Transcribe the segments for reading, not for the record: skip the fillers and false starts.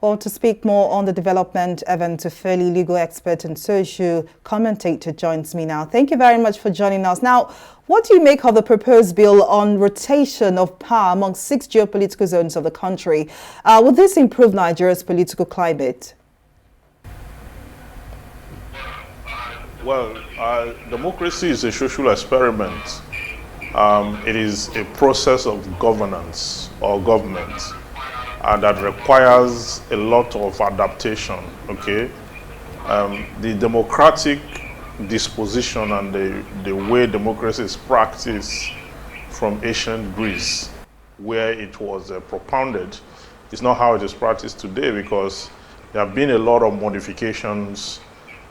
Well, to speak more on the development, Ufeli, legal expert and social commentator, joins me now. Thank you very much for joining us. Now, what do you make of the proposed bill on rotation of power among 6 geopolitical zones of the country? Will this improve Nigeria's political climate? Well, democracy is a social experiment. It is a process of governance or government that requires a lot of adaptation, okay? The democratic disposition and the way democracy is practiced from ancient Greece, where it was propounded, is not how it is practiced today, because there have been a lot of modifications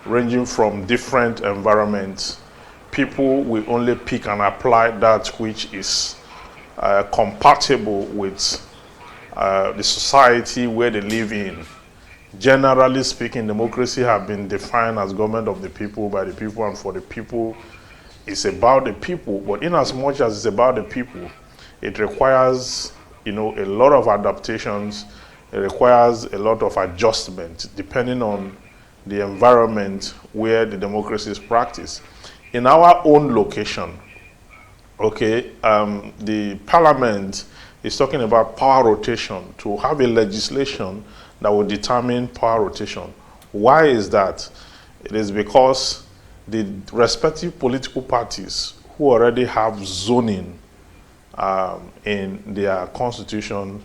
ranging from different environments. People will only pick and apply that which is compatible with the society where they live in. Generally speaking, democracy has been defined as government of the people, by the people, and for the people. It's about the people, but in as much as it's about the people, it requires, a lot of adaptations. It requires a lot of adjustment depending on the environment where the democracy is practiced. In our own location, okay, the parliament is talking about power rotation, to have a legislation that will determine power rotation. Why is that? It is because the respective political parties who already have zoning in their constitution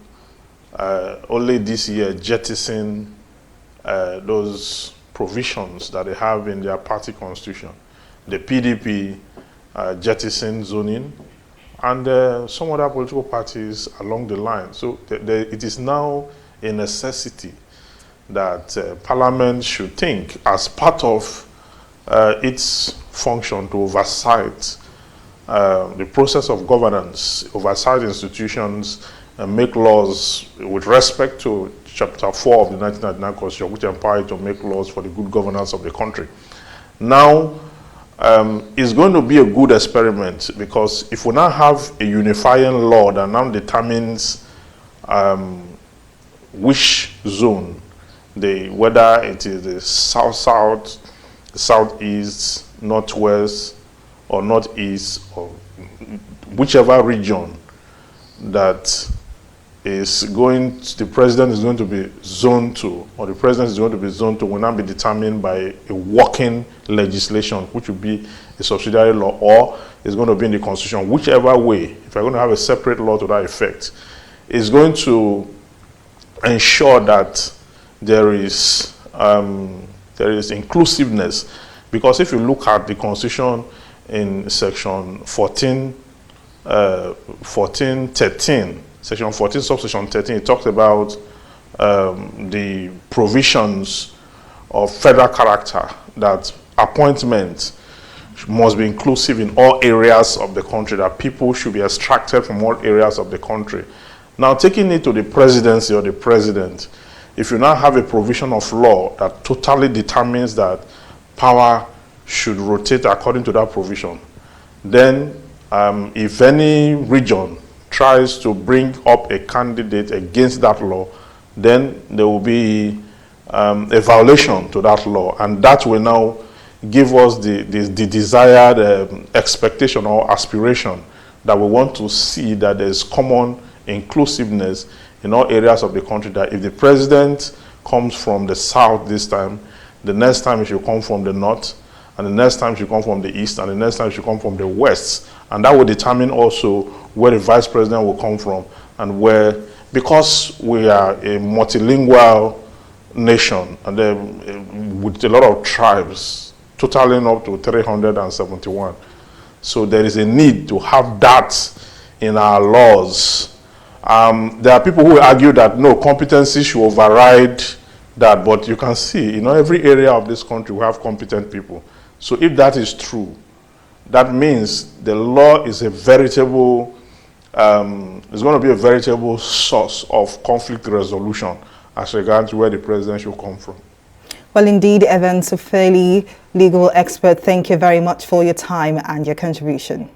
only this year jettison those provisions that they have in their party constitution. The PDP jettison zoning, and some other political parties along the line. So it is now a necessity that Parliament should think, as part of its function, to oversight the process of governance, oversight institutions, and make laws with respect to Chapter 4 of the 1999 Constitution, which empower it to make laws for the good governance of the country. Now, it's going to be a good experiment, because if we now have a unifying law that now determines which zone, whether it is the south-south, southeast, northwest, or northeast, or whichever region that the president is going to be zoned to, or the president is going to be zoned to, will not be determined by a working legislation, which will be a subsidiary law, or is going to be in the constitution. Whichever way, if you're going to have a separate law to that effect, is going to ensure that there is inclusiveness. Because if you look at the constitution in section 13, Section 14, subsection 13, it talks about the provisions of federal character, that appointment must be inclusive in all areas of the country, that people should be extracted from all areas of the country. Now, taking it to the presidency or the president, if you now have a provision of law that totally determines that power should rotate according to that provision, then if any region tries to bring up a candidate against that law, then there will be a violation to that law, and that will now give us the desired expectation or aspiration that we want to see, that there is common inclusiveness in all areas of the country, that if the president comes from the south this time, the next time it should come from the north, and the next time it should come from the east, and the next time it should come from the west. And that will determine also where the vice president will come from, and where, because we are a multilingual nation, and then with a lot of tribes, totaling up to 371. So there is a need to have that in our laws. There are people who argue that no, competency should override that, but you can see, every area of this country we have competent people. So if that is true, that means the law is a veritable, it's going to be a veritable source of conflict resolution as regards where the president should come from. Well, indeed, Ufeli, legal expert, thank you very much for your time and your contribution.